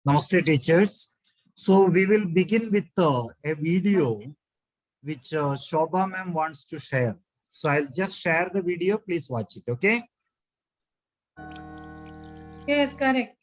Namaste, teachers. So we will begin with a video which Shobha ma'am wants to share. So I'll just share the video. Please watch it. Okay. Yes, correct.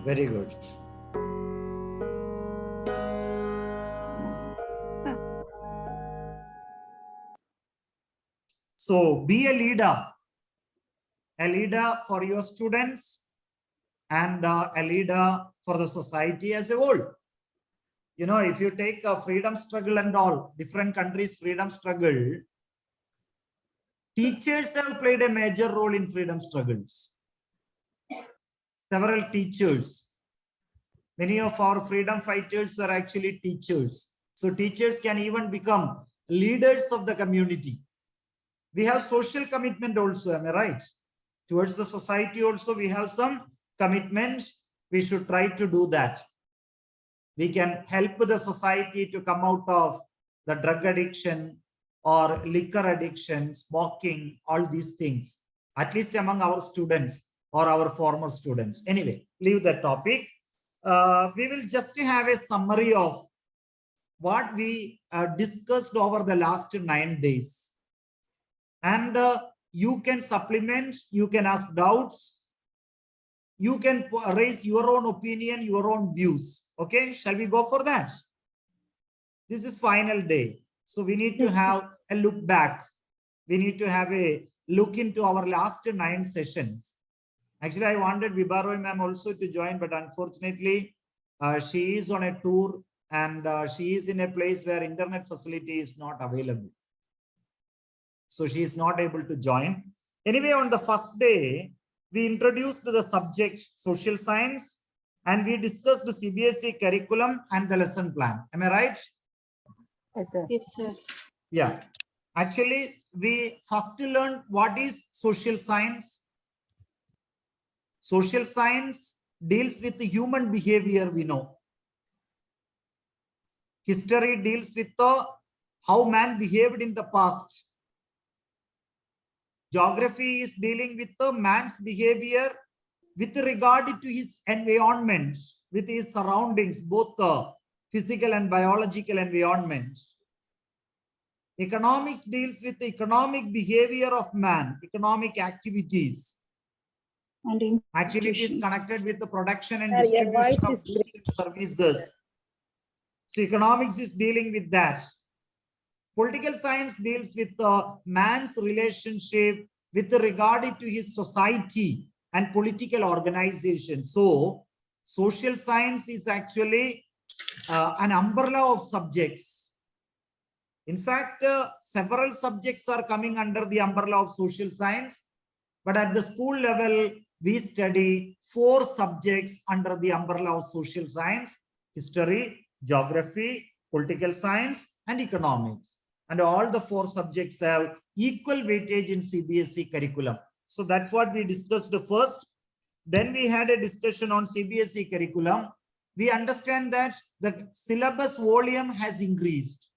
Very good. So be a leader for your students and a leader for the society as a whole. You know, if you take a freedom struggle and all different countries' freedom struggle, teachers have played a major role in freedom struggles. Several teachers. Many of our freedom fighters are actually teachers. So teachers can even become leaders of the community. We have social commitment also, am I right? Towards the society also, we have some commitments. We should try to do that. We can help the society to come out of the drug addiction or liquor addiction, smoking, all these things, at least among our students or our former students. Anyway, leave that topic. We will just have a summary of what we discussed over the last 9 days. And you can supplement, you can ask doubts, you can raise your own opinion, your own views. Okay, shall we go for that? This is final day. So we need to have a look back. We need to have a look into our last 9 sessions. Actually, I wanted Vibharoy ma'am also to join, but unfortunately, she is on a tour and she is in a place where internet facility is not available. So she is not able to join. Anyway, on the first day, we introduced the subject social science and we discussed the CBSE curriculum and the lesson plan. Am I right? Yes, sir. Yes, sir. Yeah. Actually, we first learned what is social science. Social science deals with the human behavior, we know. History deals with how man behaved in the past. Geography is dealing with the man's behavior with regard to his environment, with his surroundings, both the physical and biological environment. Economics deals with the economic behavior of man, economic activities. And Activities connected with the production and Sir, your voice distribution of is goods and services. So economics is dealing with that. Political science deals with man's relationship with regard to his society and political organization. So social science is actually an umbrella of subjects. In fact, several subjects are coming under the umbrella of social science, but at the school level, we study 4 subjects under the umbrella of social science: history, geography, political science, and economics. And all the 4 subjects have equal weightage in CBSE curriculum. So that's what we discussed first. Then we had a discussion on CBSE curriculum. We understand that the syllabus volume has increased.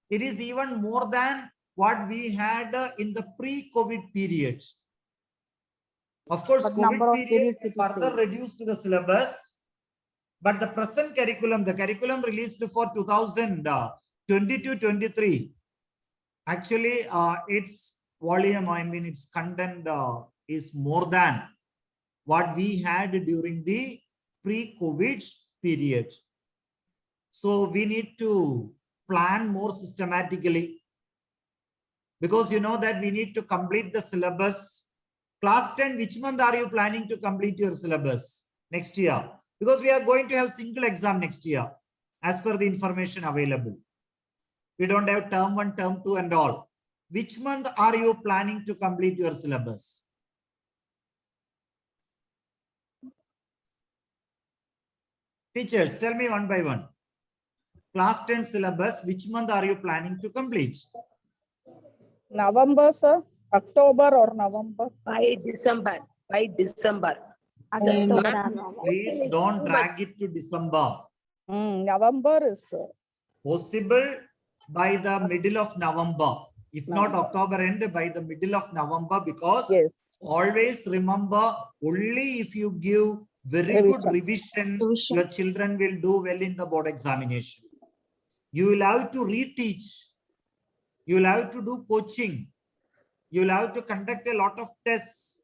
It is even more than what we had in the pre-COVID period. Of course, But number COVID of period periods it is further same. reduced the syllabus, but the present curriculum, the curriculum released for 2022-23, actually its volume, I mean its content is more than what we had during the pre-COVID period. So we need to plan more systematically, because you know that we need to complete the syllabus. Class 10, which month are you planning to complete your syllabus? Next year, because we are going to have single exam next year as per the information available. We don't have term 1, term 2 and all. Which month are you planning to complete your syllabus? Teachers, tell me one by one. Class 10 syllabus, which month are you planning to complete? November, sir. October or November? By December. By December. Please don't drag it to December. November is Possible by the middle of November. If not November. October end, by the middle of November, because yes. always remember, only if you give very good revision, your children will do well in the board examination. You will have to reteach. You will have to do coaching. You will have to conduct a lot of tests.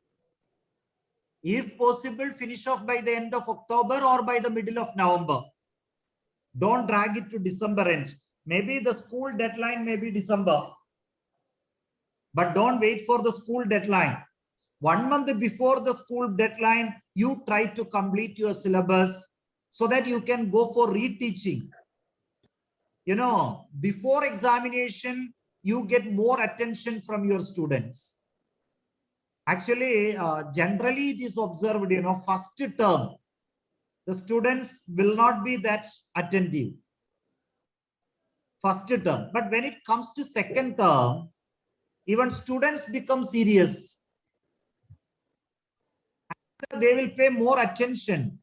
If possible, finish off by the end of October or by the middle of November. Don't drag it to December end. Maybe the school deadline may be December, but don't wait for the school deadline. 1 month before the school deadline, you try to complete your syllabus so that you can go for reteaching. You know, before examination, you get more attention from your students. Actually, generally it is observed, you know, first term, the students will not be that attentive. First term. But when it comes to second term, even students become serious. They will pay more attention.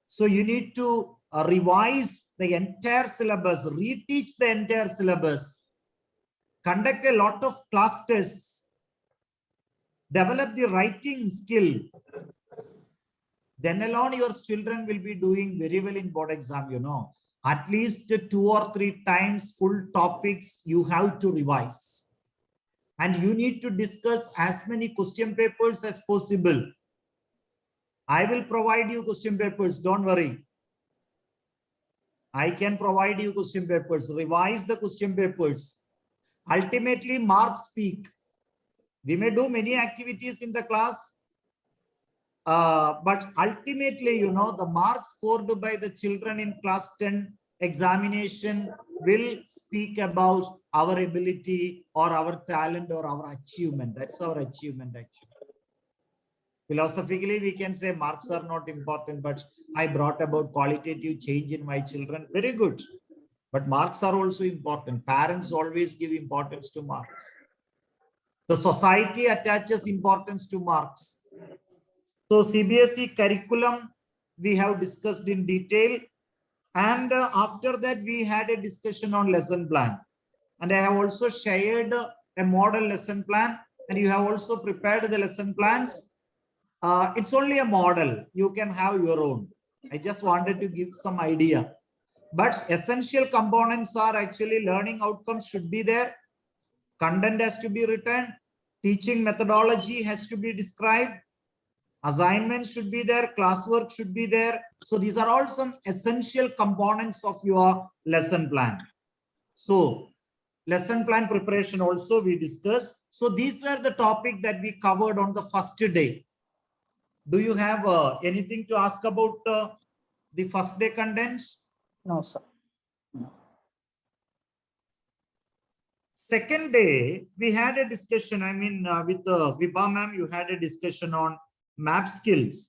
So you need to revise the entire syllabus, reteach the entire syllabus, conduct a lot of class tests, develop the writing skill. Then alone your children will be doing very well in board exam, you know. At least 2 or 3 times full topics you have to revise. And you need to discuss as many question papers as possible. I will provide you question papers, don't worry. I can provide you question papers, revise the question papers. Ultimately, marks speak. We may do many activities in the class, but ultimately, you know, the marks scored by the children in class 10 examination will speak about our ability or our talent or our achievement. That's our achievement, actually. Philosophically, we can say marks are not important, but I brought about qualitative change in my children. Very good. But marks are also important. Parents always give importance to marks. The society attaches importance to marks. So CBSE curriculum, we have discussed in detail. And after that, we had a discussion on lesson plan. And I have also shared a model lesson plan. And you have also prepared the lesson plans. It's only a model. You can have your own. I just wanted to give some idea. But essential components are actually learning outcomes should be there. Content has to be written. Teaching methodology has to be described. Assignments should be there. Classwork should be there. So these are all some essential components of your lesson plan. So lesson plan preparation also we discussed. So these were the topic that we covered on the first day. Do you have anything to ask about the first day contents? No, sir. Second day, we had a discussion. I mean, with Vibha ma'am, you had a discussion on map skills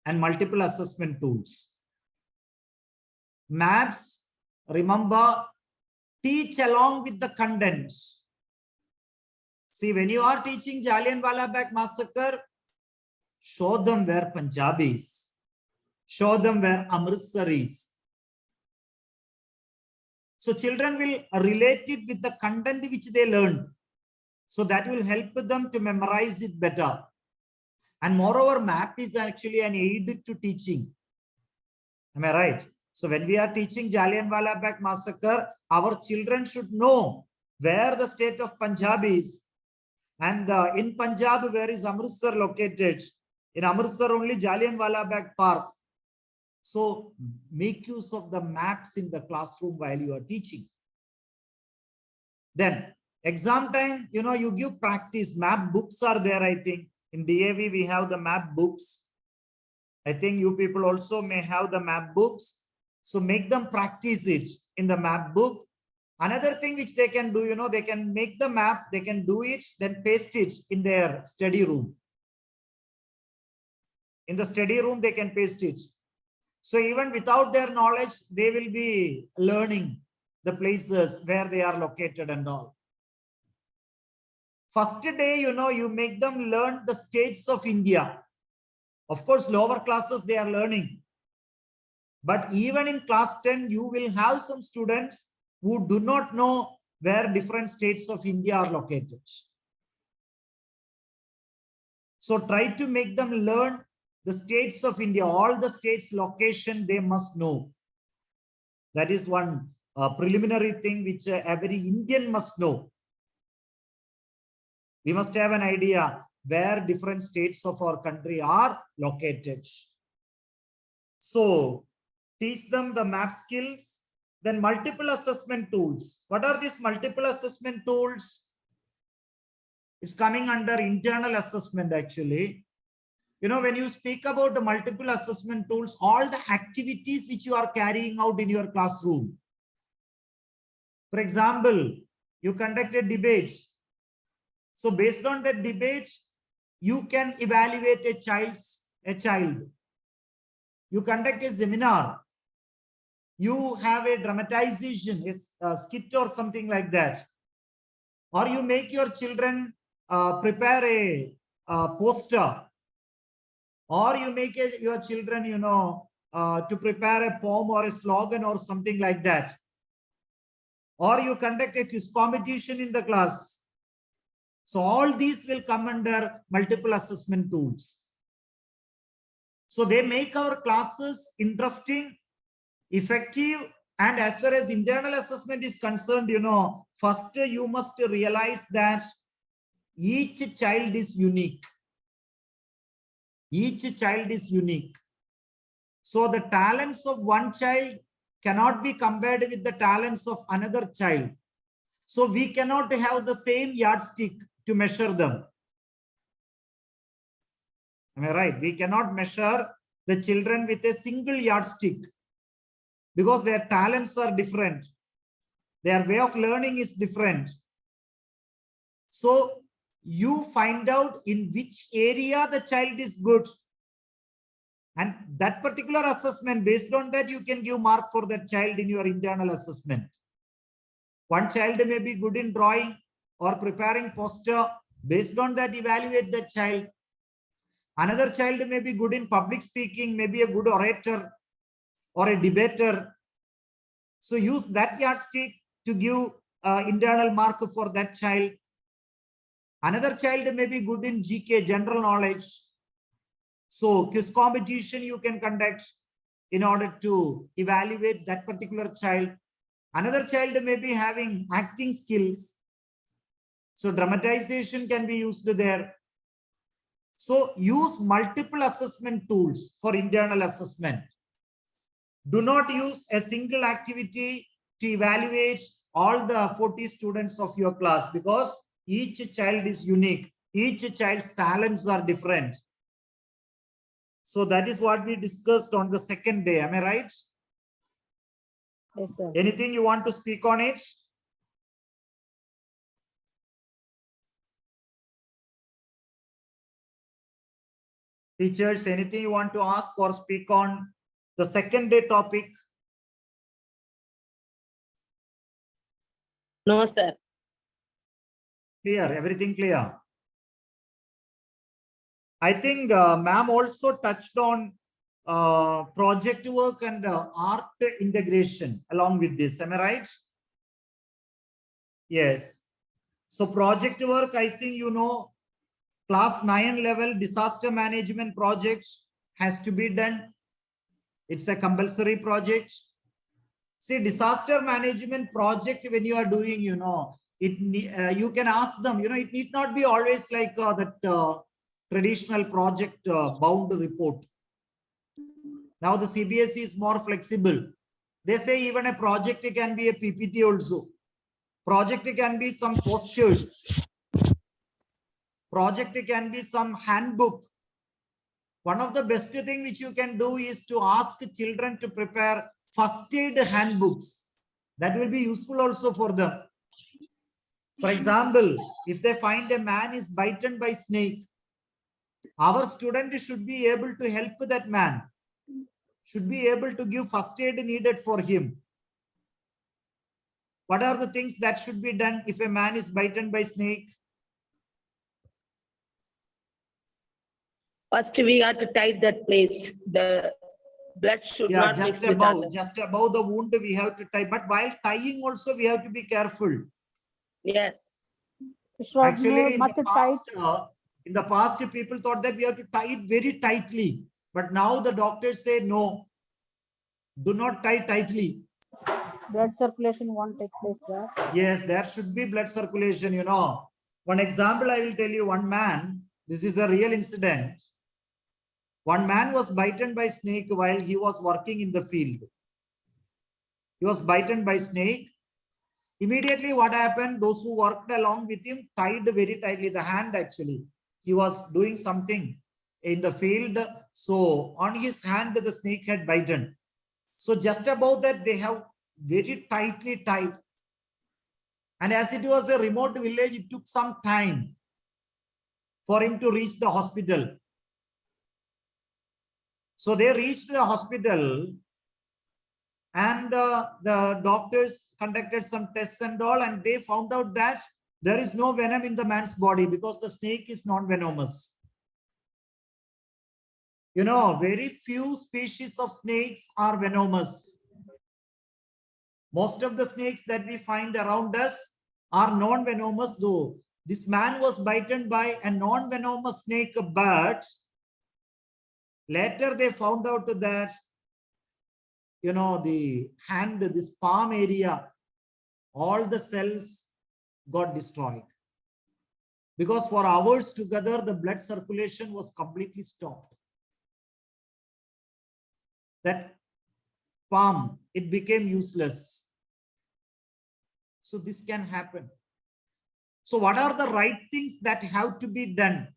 and multiple assessment tools. Maps, remember, teach along with the content. See, when you are teaching Jallianwala Bagh massacre, show them where Punjabis, show them where Amritsaris. So children will relate it with the content which they learned. So that will help them to memorize it better. And moreover, map is actually an aid to teaching. Am I right? So when we are teaching Jallianwala Bagh massacre, our children should know where the state of Punjab is. And in Punjab, where is Amritsar located? In Amritsar, only Jallianwala Bagh Park. So make use of the maps in the classroom while you are teaching. Then exam time, you give practice. Map books are there, I think. In DAV, we have the map books. I think you people also may have the map books. So make them practice it in the map book. Another thing which they can do, they can make the map, they can do it, then paste it in their study room. In the study room, they can paste it. So even without their knowledge, they will be learning the places where they are located and all. First day, you make them learn the states of India. Of course, lower classes, they are learning. But even in class 10, you will have some students who do not know where different states of India are located. So try to make them learn the states of India, all the states' location they must know. That is one preliminary thing which every Indian must know. We must have an idea where different states of our country are located. So teach them the map skills, then multiple assessment tools. What are these multiple assessment tools? It's coming under internal assessment actually. When you speak about the multiple assessment tools, all the activities which you are carrying out in your classroom. For example, you conduct a debate. So based on that debate, you can evaluate a child. You conduct a seminar. You have a dramatization, a skit or something like that. Or you make your children prepare a poster. Or you make your children, to prepare a poem or a slogan or something like that. Or you conduct a quiz competition in the class. So all these will come under multiple assessment tools. So they make our classes interesting, effective, and as far as internal assessment is concerned, first you must realize that each child is unique. Each child is unique. So the talents of one child cannot be compared with the talents of another child. So we cannot have the same yardstick to measure them. Am I right? We cannot measure the children with a single yardstick because their talents are different. Their way of learning is different. So you find out in which area the child is good. And that particular assessment, based on that, you can give mark for that child in your internal assessment. One child may be good in drawing or preparing poster. Based on that, evaluate that child. Another child may be good in public speaking, maybe a good orator or a debater. So use that yardstick to give internal mark for that child. Another child may be good in GK, general knowledge. So quiz competition you can conduct in order to evaluate that particular child. Another child may be having acting skills. So dramatization can be used there. So use multiple assessment tools for internal assessment. Do not use a single activity to evaluate all the 40 students of your class because each child is unique. Each child's talents are different. So that is what we discussed on the second day. Am I right? Yes, sir. Anything you want to speak on it? Teachers, anything you want to ask or speak on the second day topic? No, sir. Clear, everything clear? I think ma'am also touched on project work and art integration along with this. Am I right? Yes. So project work, I think you know, class 9 level disaster management projects has to be done. It's a compulsory project. See, disaster management project, when you are doing, you know, you can ask them, you know, it need not be always like that traditional project bound report. Now the CBSE is more flexible. They say even a project can be a PPT also. Project can be some postures. Project can be some handbook. One of the best thing which you can do is to ask children to prepare first aid handbooks. That will be useful also for them. For example, if they find a man is bitten by snake, our student should be able to help that man, should be able to give first aid needed for him. What are the things that should be done if a man is bitten by snake? First, we have to tie that place. The blood should Yeah, not mix with other. just above the wound we have to tie. But while tying also we have to be careful. Yes. Actually, much tight. in the past, people thought that we have to tie it very tightly. But now the doctors say no, do not tie tightly. Blood circulation won't take place there. Yes, there should be blood circulation, you know. One example I will tell you, one man, this is a real incident. One man was bitten by snake while he was working in the field. He was bitten by snake. Immediately what happened, those who worked along with him tied very tightly the hand actually. He was doing something in the field. So on his hand, the snake had bitten. So just about that, they have very tightly tied. And as it was a remote village, it took some time for him to reach the hospital. So they reached the hospital and the doctors conducted some tests and all, and they found out that there is no venom in the man's body because the snake is non-venomous. You know, very few species of snakes are venomous. Most of the snakes that we find around us are non-venomous, though. This man was bitten by a non-venomous snake, but later they found out that, you know, the hand, this palm area, all the cells got destroyed. Because for hours together, the blood circulation was completely stopped. That palm, it became useless. So this can happen. So what are the right things that have to be done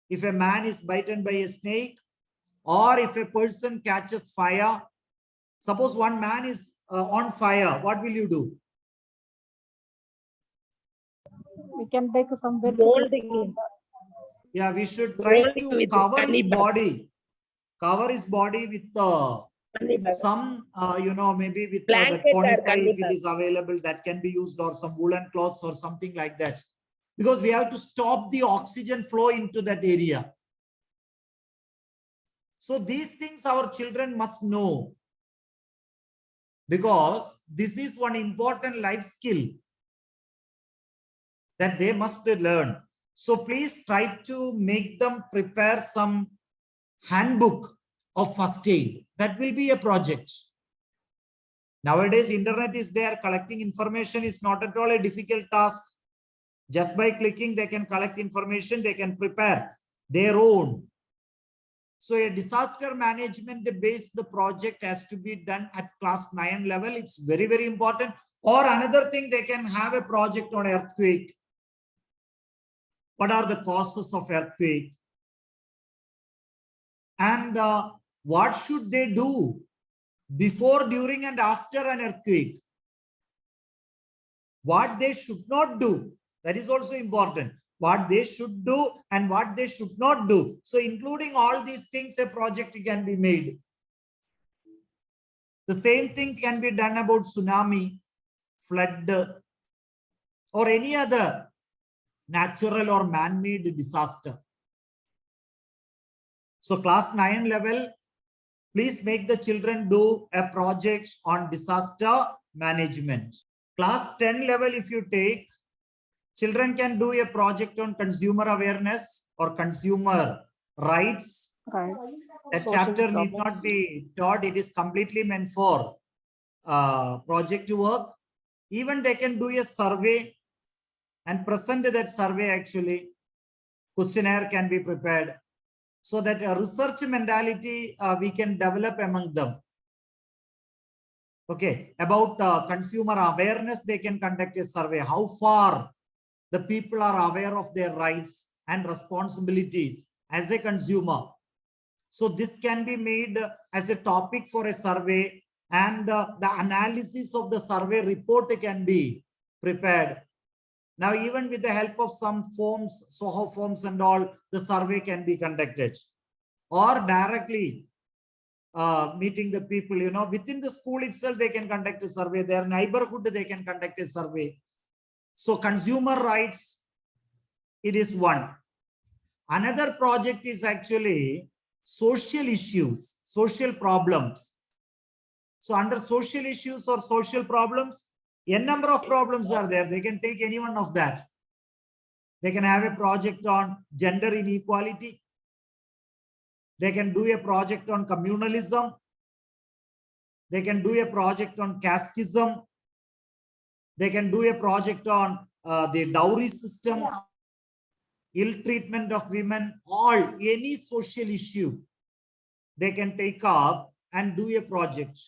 if a man is bitten by a snake or if a person catches fire? Suppose one man is on fire, what will you do? We can take some Molding. Yeah, we should try Molding to with cover his honey bag. body. Cover his body with Honey bag. some, you know, maybe with the Blanket or tonica honey if it bag. is available, that can be used, or some woolen cloths or something like that. Because we have to stop the oxygen flow into that area. So these things our children must know. Because this is one important life skill that they must learn. So please try to make them prepare some handbook of first aid. That will be a project. Nowadays, internet is there. Collecting information is not at all a difficult task. Just by clicking, they can collect information. They can prepare their own. So a disaster management based project has to be done at class 9 level. It's very, very important. Or another thing, they can have a project on earthquake. What are the causes of earthquake? And what should they do before, during, and after an earthquake? What they should not do, that is also important. what they should do and what they should not do. So including all these things, a project can be made. The same thing can be done about tsunami, flood, or any other natural or man-made disaster. So class 9 level, please make the children do a project on disaster management. Class 10 level, if you take, children can do a project on consumer awareness or consumer rights. Right. That Social chapter need problems. not be taught. It is completely meant for project work. Even they can do a survey and present that survey actually. Questionnaire can be prepared so that a research mentality we can develop among them. Okay, about consumer awareness, they can conduct a survey. How far the people are aware of their rights and responsibilities as a consumer. So this can be made as a topic for a survey, and the analysis of the survey report can be prepared. Now, even with the help of some forms, Soho forms and all, the survey can be conducted. Or directly meeting the people, within the school itself, they can conduct a survey. Their neighborhood, they can conduct a survey. So consumer rights, it is one. Another project is actually social issues, social problems. So under social issues or social problems, a number of problems are there. They can take any one of that. They can have a project on gender inequality. They can do a project on communalism. They can do a project on casteism. They can do a project on the dowry system, ill treatment of women, any social issue they can take up and do a project.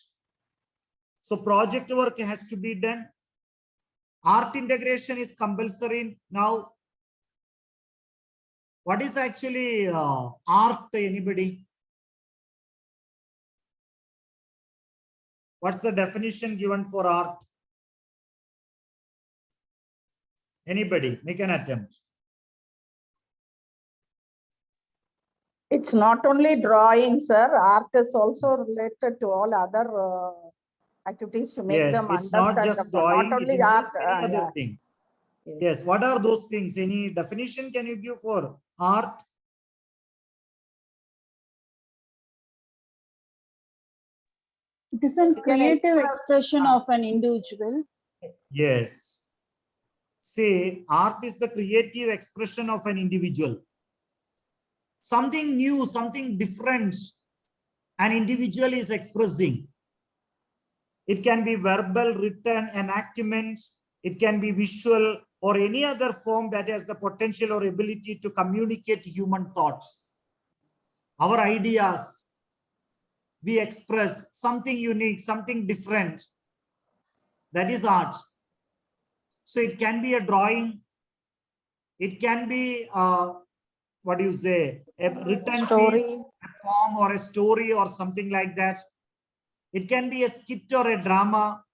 So project work has to be done. Art integration is compulsory now. What is actually art, anybody? What's the definition given for art? Anybody, make an attempt. It's not only drawing, sir. Art is also related to all other activities to make Yes, them it's understand. not just drawing, Not it only includes art. many other Yeah. things. Yes. Yes, what are those things? Any definition can you give for art? It is a creative expression of an individual. Yes. Say, art is the creative expression of an individual. Something new, something different, an individual is expressing. It can be verbal, written, enactment. It can be visual or any other form that has the potential or ability to communicate human thoughts. Our ideas, we express something unique, something different. That is art. So it can be a drawing. It can be, what do you say, a written Story. piece, a poem or a story or something like that. It can be a skit or a drama,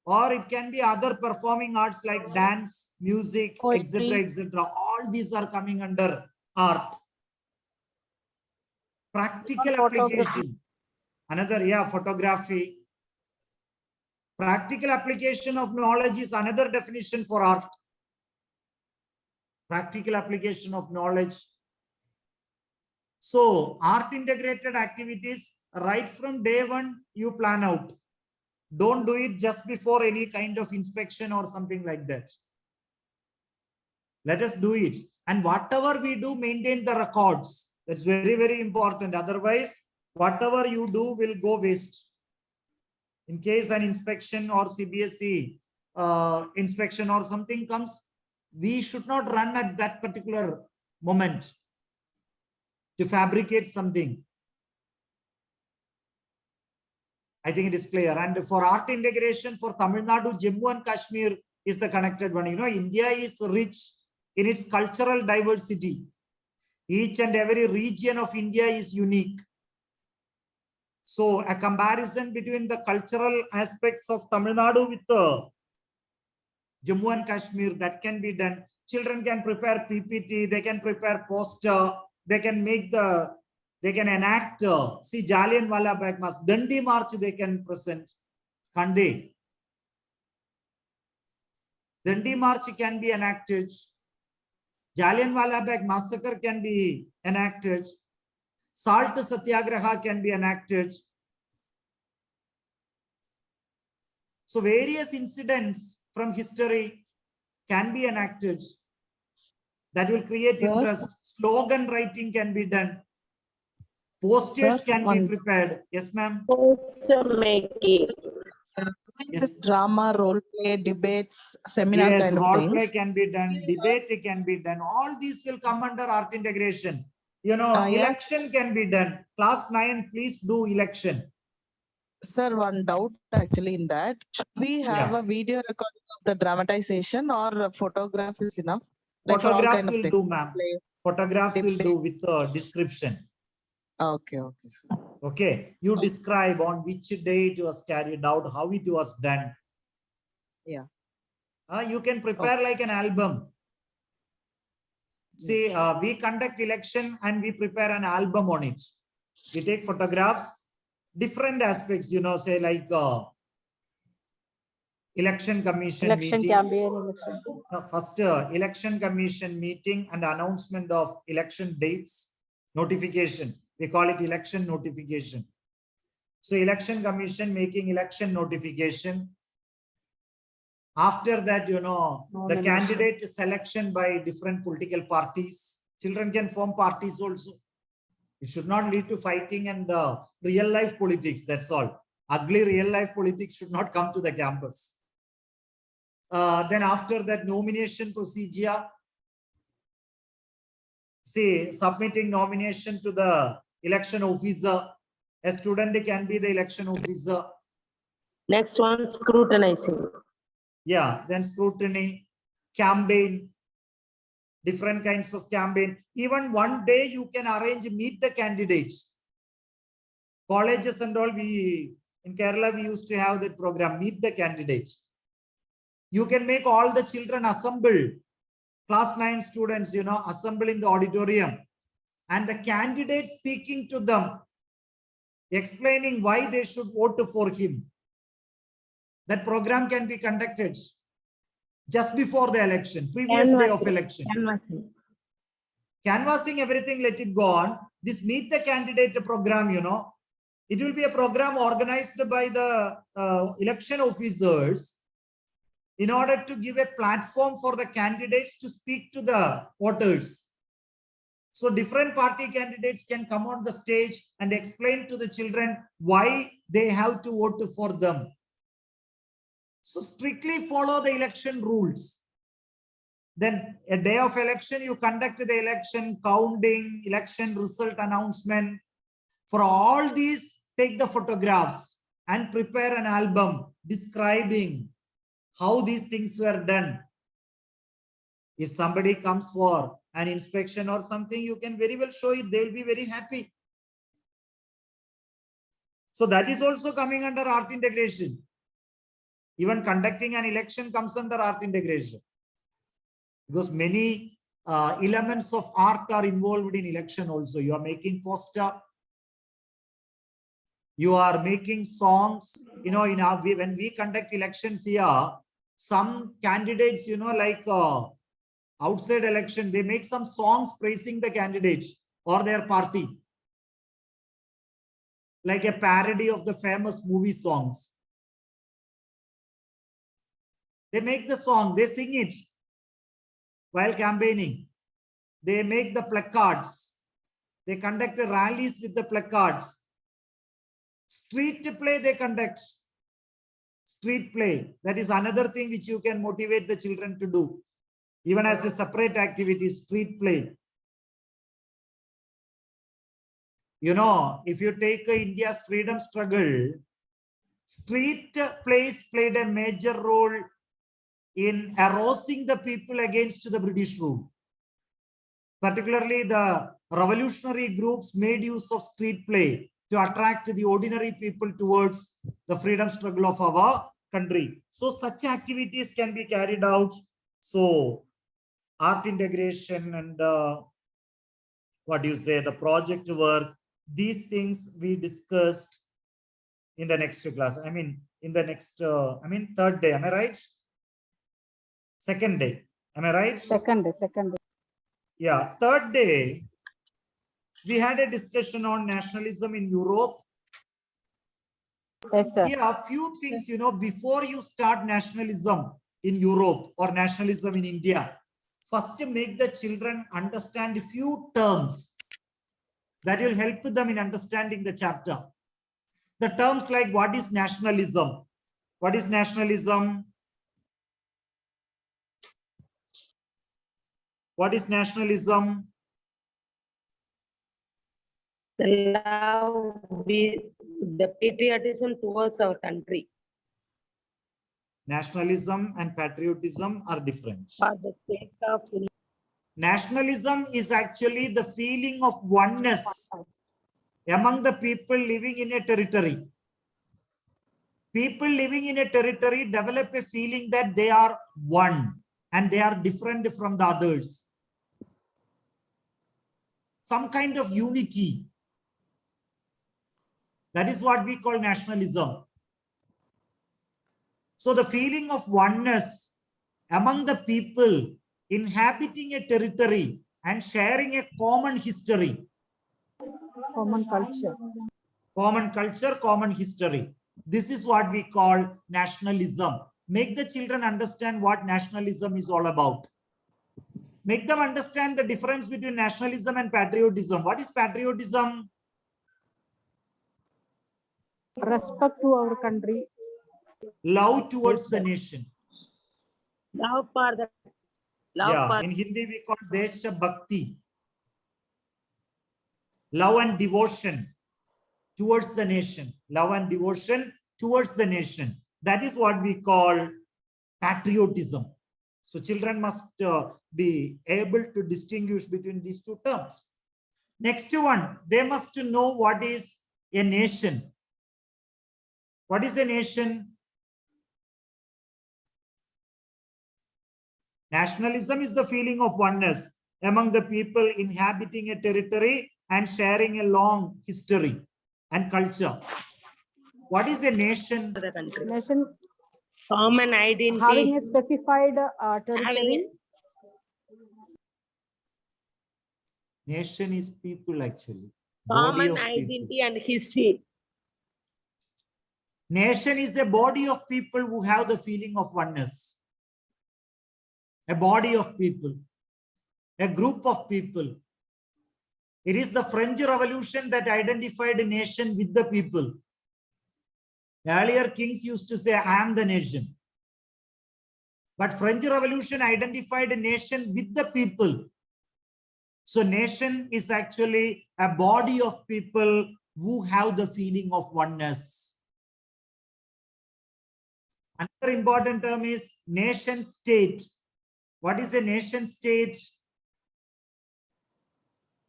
or it can be other performing arts like dance, music, etc., Poetry. etc. All these are coming under art. Practical Photography. application. Another, yeah, photography. Practical application of knowledge is another definition for art. Practical application of knowledge. So art integrated activities, right from day one, you plan out. Don't do it just before any kind of inspection or something like that. Let us do it. And whatever we do, maintain the records. That's very, very important. Otherwise, whatever you do will go waste. In case an inspection or CBSE inspection or something comes, we should not run at that particular moment to fabricate something. I think it is clear. And for art integration for Tamil Nadu, Jammu and Kashmir is the connected one. India is rich in its cultural diversity. Each and every region of India is unique. So a comparison between the cultural aspects of Tamil Nadu with Jammu and Kashmir, that can be done. children can prepare PPT, they can prepare poster, they can enact, see Jallianwala Bagh Massacre, Dandi March they can present, can't they? Dandi March can be enacted. Jallianwala Bagh Massacre can be enacted. Salt Satyagraha can be enacted. So various incidents from history can be enacted. That will create Sir? interest. Slogan writing can be done. Posters Sir, can be one- prepared. Yes, ma'am. Poster making. Yes. Drama, role play, debates, seminar Yes, kind of role play things. can be done, debate can be done. All these will come under art integration. You know, Yeah. election can be done. Class 9, please do election. Sir, one doubt actually in that. Should we have Yeah. a video recording of the dramatization or a photograph is enough? Like for all Photographs kind of will things. do, ma'am. Play. Photographs will Debate. do with the description. Okay, okay, sir. Okay, you describe on which day it was carried out, how it was done. Yeah. You can prepare like an album. See, we conduct election and we prepare an album on it. We take photographs, different aspects, you know, say like election commission Election meeting. campaign, election. First election commission meeting and announcement of election dates, notification. We call it election notification. So election commission making election notification. After that, you know, the Nomination. candidate selection by different political parties. Children can form parties also. It should not lead to fighting and real life politics. That's all. Ugly real life politics should not come to the campus. Then after that, nomination procedure. See, submitting nomination to the election officer. A student can be the election officer. Next one, scrutinizing. Yeah, then scrutiny, campaign, different kinds of campaign. Even one day you can arrange, meet the candidates. Colleges and all, in Kerala, we used to have that program, meet the candidates. You can make all the children assemble, class 9 students, you know, assemble in the auditorium. And the candidates speaking to them, explaining why they should vote for him. That program can be conducted just before the election, previous day of election. Canvassing everything, let it go on. This meet the candidate program, you know, it will be a program organized by the election officers in order to give a platform for the candidates to speak to the voters. So different party candidates can come on the stage and explain to the children why they have to vote for them. So strictly follow the election rules. Then a day of election, you conduct the election, counting, election result announcement. For all these, take the photographs and prepare an album describing how these things were done. If somebody comes for an inspection or something, you can very well show it. They'll be very happy. So that is also coming under art integration. Even conducting an election comes under art integration. Because many elements of art are involved in election also. You are making poster. You are making songs. You know, when we conduct elections here, some candidates, you know, like outside election, they make some songs praising the candidates or their party. Like a parody of the famous movie songs. They make the song, they sing it while campaigning. They make the placards. They conduct rallies with the placards. Street play they conduct. Street play. That is another thing which you can motivate the children to do. Even as a separate activity, street play. You know, if you take India's freedom struggle, street plays played a major role in arousing the people against the British rule. Particularly the revolutionary groups made use of street play to attract the ordinary people towards the freedom struggle of our country. So such activities can be carried out. So art integration and what do you say, the project work, these things we discussed in the next class. I mean, in the next, third day, am I right? Second day, am I right? Second. Yeah, third day, we had a discussion on nationalism in Europe. Yes, sir. Yeah, a few things, before you start nationalism in Europe or nationalism in India, first make the children understand a few terms that will help them in understanding the chapter. The terms like what is nationalism? What is nationalism? What is nationalism? The love, the patriotism towards our country. Nationalism and patriotism are different. For the sake of Nationalism is actually the feeling of oneness among the people living in a territory. People living in a territory develop a feeling that they are one and they are different from the others. Some kind of unity. That is what we call nationalism. So the feeling of oneness among the people inhabiting a territory and sharing a common history. Common culture. Common culture, common history. This is what we call nationalism. Make the children understand what nationalism is all about. Make them understand the difference between nationalism and patriotism. What is patriotism? Respect to our country. Love towards the nation. love for the love Yeah, for in Hindi we call Desha Bhakti. Love and devotion towards the nation. Love and devotion towards the nation. That is what we call patriotism. So children must be able to distinguish between these two terms. Next one, they must know what is a nation. What is a nation? Nationalism is the feeling of oneness among the people inhabiting a territory and sharing a long history and culture. What is a nation? the country. Nation Common identity. having a specified territory. Having Nation is people actually. common Body of people. identity and history. Nation is a body of people who have the feeling of oneness. A body of people. A group of people. It is the French Revolution that identified a nation with the people. Earlier kings used to say, I am the nation. But French Revolution identified a nation with the people. So nation is actually a body of people who have the feeling of oneness. Another important term is nation state. What is a nation state?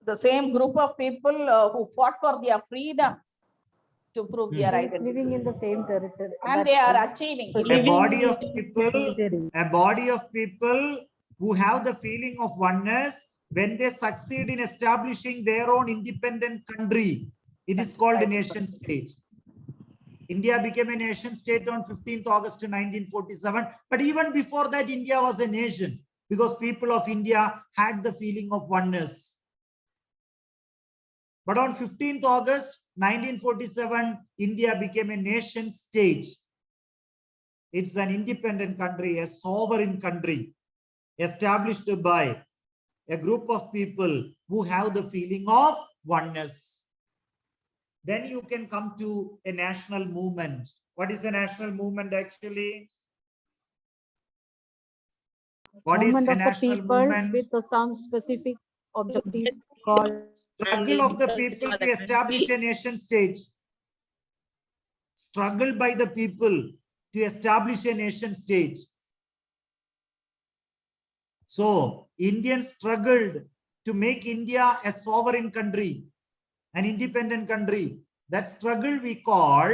The same group of people who fought for their freedom to prove their Who is identity. living in the same territory. And they are achieving. So it. A body of people who have the feeling of oneness when they succeed in establishing their own independent country. It is called a nation state. India became a nation state on 15th August 1947. But even before that, India was a nation because people of India had the feeling of oneness. But on 15th August 1947, India became a nation state. It's an independent country, a sovereign country, established by a group of people who have the feeling of oneness. Then you can come to a national movement. What is a national movement actually? What is Movement a of the national people movement? with some specific objectives called Struggle of the people to establish a nation state. Struggle by the people to establish a nation state. So Indians struggled to make India a sovereign country, an independent country. That struggle we call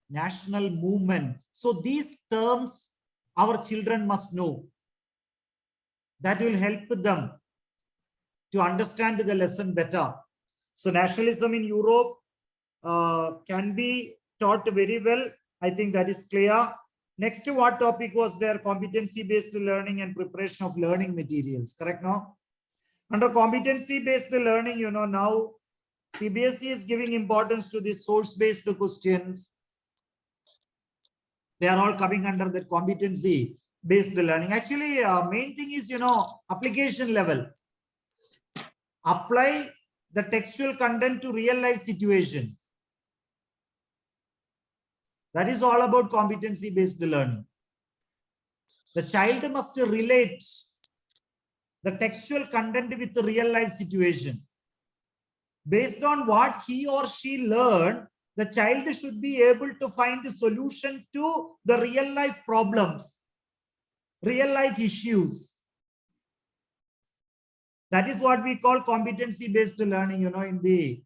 national movement. So these terms our children must know. that will help them to understand the lesson better. So nationalism in Europe can be taught very well. I think that is clear. Next, what topic was there? Competency-based learning and preparation of learning materials. Correct now? Under competency-based learning, you know, now CBSE is giving importance to the source-based questions. They are all coming under the competency-based learning. Actually, main thing is, you know, application level. Apply the textual content to real-life situations. That is all about competency-based learning. The child must relate the textual content with the real-life situation. Based on what he or she learned, the child should be able to find a solution to the real-life problems, real-life issues. That is what we call competency-based learning. You know, in the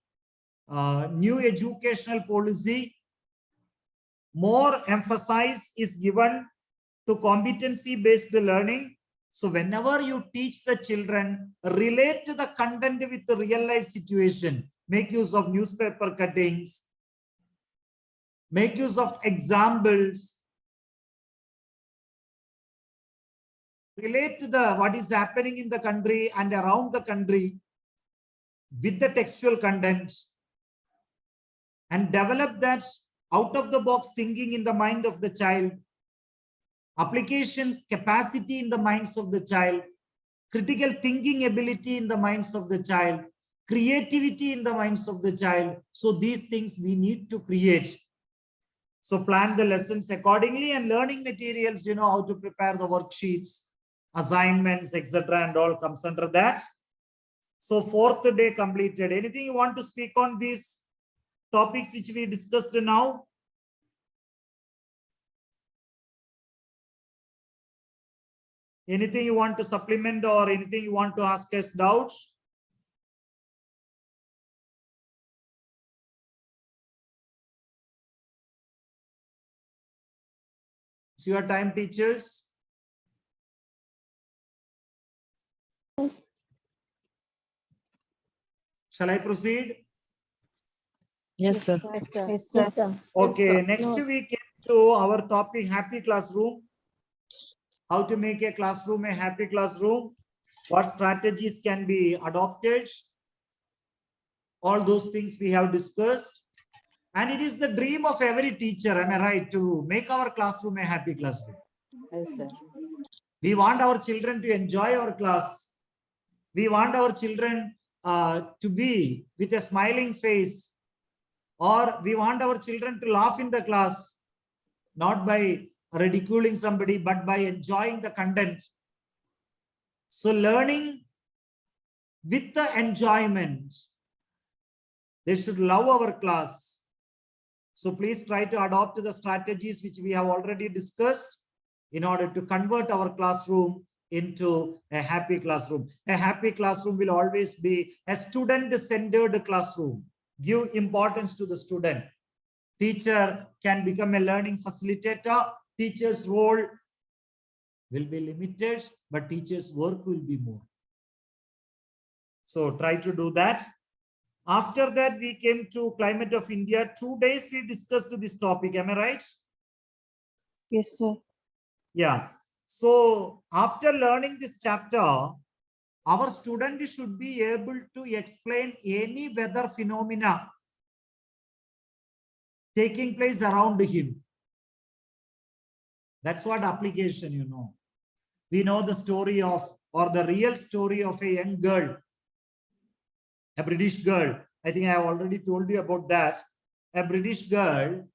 new educational policy, more emphasis is given to competency-based learning. So whenever you teach the children, relate to the content with the real-life situation. Make use of newspaper cuttings. Make use of examples. Relate to the what is happening in the country and around the country with the textual content, and develop that out-of-the-box thinking in the mind of the child, application capacity in the minds of the child, critical thinking ability in the minds of the child, creativity in the minds of the child. So these things we need to create. So plan the lessons accordingly, and learning materials, you know, how to prepare the worksheets, assignments, etc. and all comes under that. So 4th day completed. Anything you want to speak on these topics which we discussed now? Anything you want to supplement or anything you want to ask us doubts? It's your time, teachers. Shall I proceed? Yes, sir. Yes, sir. Okay, next we came to our topic, happy classroom. How to make a classroom a happy classroom. What strategies can be adopted. All those things we have discussed. And it is the dream of every teacher, am I right, to make our classroom a happy classroom. Yes, sir. We want our children to enjoy our class. We want our children to be with a smiling face, or we want our children to laugh in the class, not by ridiculing somebody, but by enjoying the content. So learning with the enjoyment, they should love our class. So please try to adopt the strategies which we have already discussed in order to convert our classroom into a happy classroom. A happy classroom will always be a student-centered classroom. Give importance to the student. Teacher can become a learning facilitator. Teacher's role will be limited, but teacher's work will be more. So try to do that. After that, we came to climate of India. 2 days we discussed this topic. Am I right? Yes, sir. Yeah. So after learning this chapter, our student should be able to explain any weather phenomena taking place around him. That's what application, you know. We know the story of, or the real story of a young girl, a British girl. I think I have already told you about that. A British girl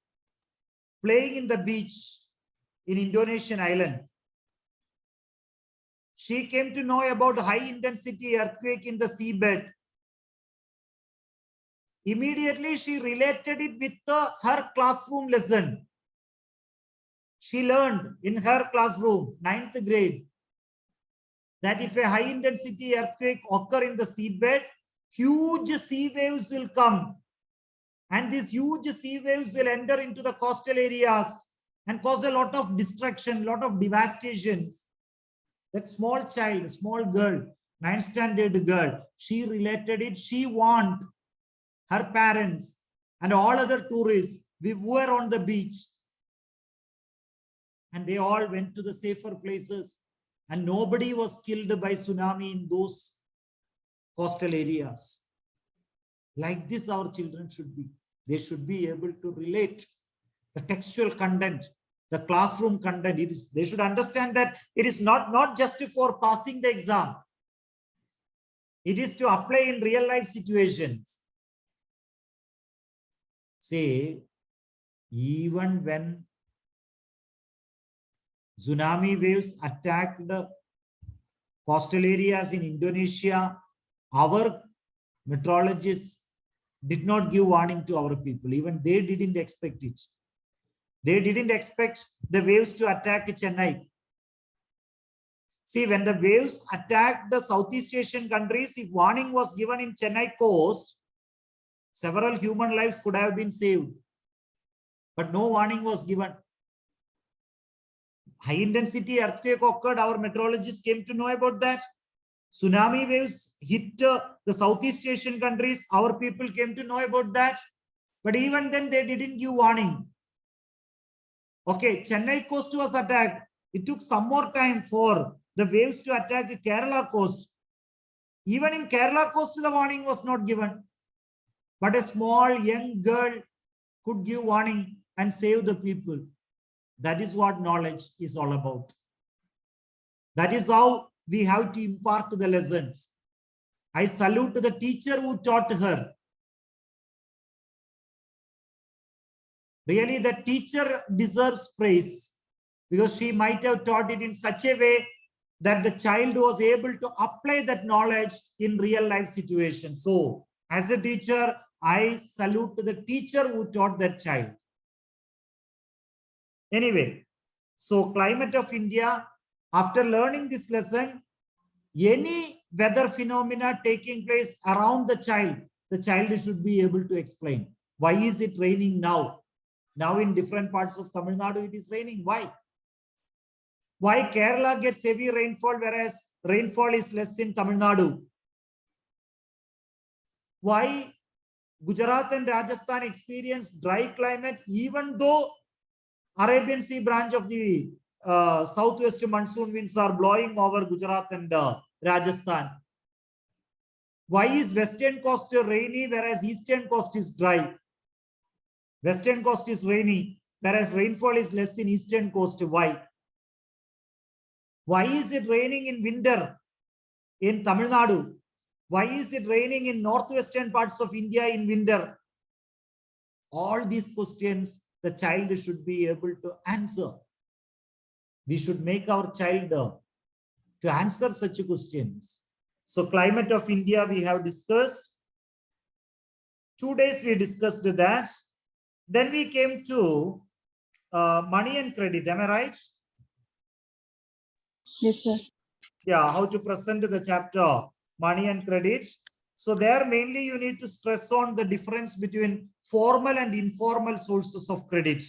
playing in the beach in Indonesian island. She came to know about high intensity earthquake in the seabed. Immediately she related it with her classroom lesson. She learned in her classroom, 9th grade, that if a high intensity earthquake occur in the seabed, huge sea waves will come. And these huge sea waves will enter into the coastal areas and cause a lot of destruction, lot of devastations. That small child, small girl, 9th standard girl, she related it. She want her parents and all other tourists. We were on the beach and they all went to the safer places and nobody was killed by tsunami in those coastal areas. Like this, our children should be. They should be able to relate the textual content, the classroom content. They should understand that it is not just for passing the exam. It is to apply in real life situations. Say, even when tsunami waves attacked the coastal areas in Indonesia, our meteorologists did not give warning to our people. Even they didn't expect it. They didn't expect the waves to attack Chennai. See, when the waves attacked the Southeast Asian countries, if warning was given in Chennai coast, several human lives could have been saved. But no warning was given. High intensity earthquake occurred. Our meteorologists came to know about that. Tsunami waves hit the Southeast Asian countries. Our people came to know about that. But even then, they didn't give warning. Okay, Chennai coast was attacked. It took some more time for the waves to attack the Kerala coast. Even in Kerala coast, the warning was not given. But a small young girl could give warning and save the people. That is what knowledge is all about. That is how we have to impart the lessons. I salute the teacher who taught her. Really, the teacher deserves praise because she might have taught it in such a way that the child was able to apply that knowledge in real life situations. So, as a teacher, I salute the teacher who taught that child. Anyway, so climate of India, after learning this lesson, any weather phenomena taking place around the child should be able to explain. Why is it raining now? Now in different parts of Tamil Nadu, it is raining. Why? Why Kerala gets heavy rainfall, whereas rainfall is less in Tamil Nadu? Why Gujarat and Rajasthan experience dry climate, even though Arabian Sea branch of the southwest monsoon winds are blowing over Gujarat and Rajasthan? Why is western coast rainy, whereas eastern coast is dry? Western coast is rainy, whereas rainfall is less in eastern coast. Why? Why is it raining in winter in Tamil Nadu? Why is it raining in northwestern parts of India in winter? All these questions the child should be able to answer. We should make our child to answer such questions. So climate of India we have discussed. 2 days we discussed that. Then we came to money and credit. Am I right? Yes, sir. Yeah, how to present the chapter money and credit. So there mainly you need to stress on the difference between formal and informal sources of credit.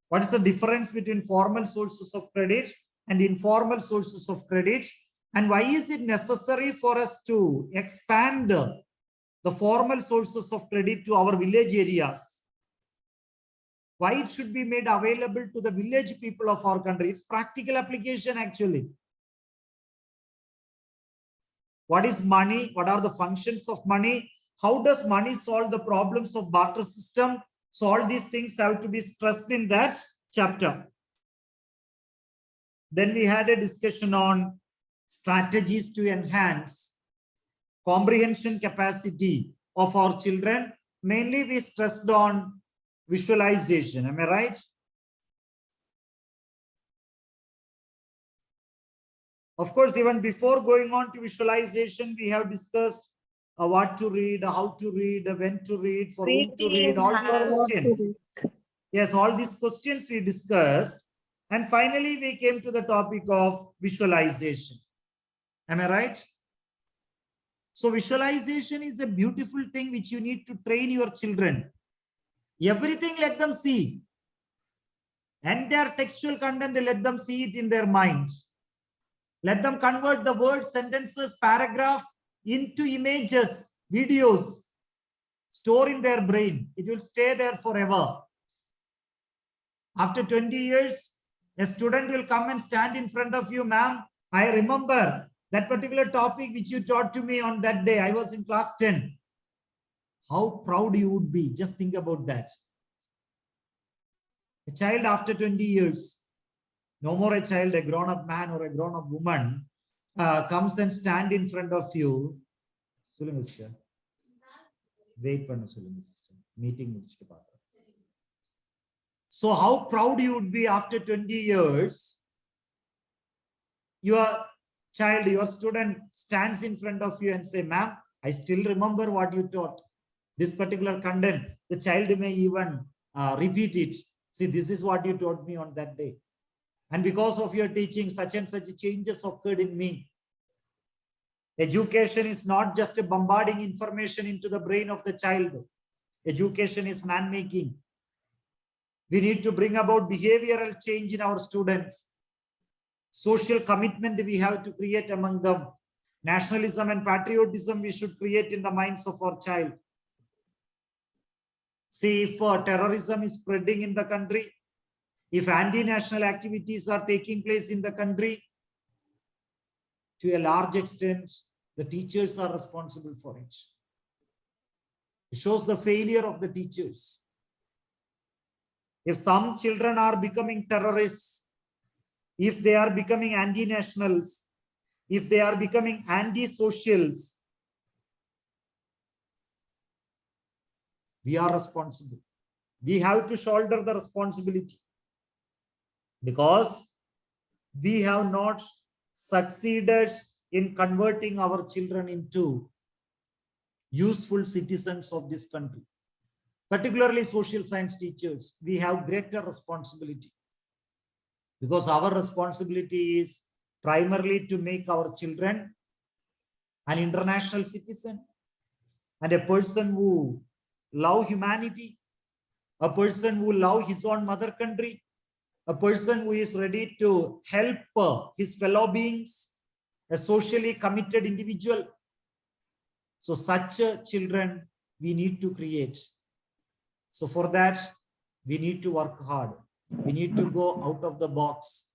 What is the difference between formal sources of credit and informal sources of credit? And why is it necessary for us to expand the formal sources of credit to our village areas? Why it should be made available to the village people of our country? It's practical application actually. What is money? What are the functions of money? How does money solve the problems of barter system? So all these things have to be stressed in that chapter. Then we had a discussion on strategies to enhance comprehension capacity of our children. Mainly we stressed on visualization. Am I right? Of course, even before going on to visualization, we have discussed what to read, how to read, when to read, for whom to read, all these questions. Yes, all these questions we discussed. And finally, we came to the topic of visualization. Am I right? So visualization is a beautiful thing which you need to train your children. Everything let them see. Entire textual content, let them see it in their minds. Let them convert the words, sentences, paragraph into images, videos, store in their brain. It will stay there forever. After 20 years, a student will come and stand in front of you, ma'am. I remember that particular topic which you taught to me on that day. I was in class 10. How proud you would be. Just think about that. A child after 20 years, no more a child, a grown-up man or a grown-up woman comes and stand in front of you. Sister. Wait, sister. Meeting. So how proud you would be after 20 years. Your child, your student stands in front of you and say, ma'am, I still remember what you taught. This particular content, the child may even repeat it. See, this is what you taught me on that day. And because of your teaching, such and such changes occurred in me. Education is not just bombarding information into the brain of the child. Education is man-making. We need to bring about behavioral change in our students. Social commitment we have to create among them. Nationalism and patriotism we should create in the minds of our child. See, if terrorism is spreading in the country, if anti-national activities are taking place in the country, to a large extent, the teachers are responsible for it. It shows the failure of the teachers. If some children are becoming terrorists, if they are becoming anti-nationals, if they are becoming anti-socials, we are responsible. We have to shoulder the responsibility because we have not succeeded in converting our children into useful citizens of this country. Particularly social science teachers, we have greater responsibility because our responsibility is primarily to make our children an international citizen and a person who love humanity, a person who love his own mother country, a person who is ready to help his fellow beings, a socially committed individual. So such children we need to create. So for that, we need to work hard. We need to go out of the box.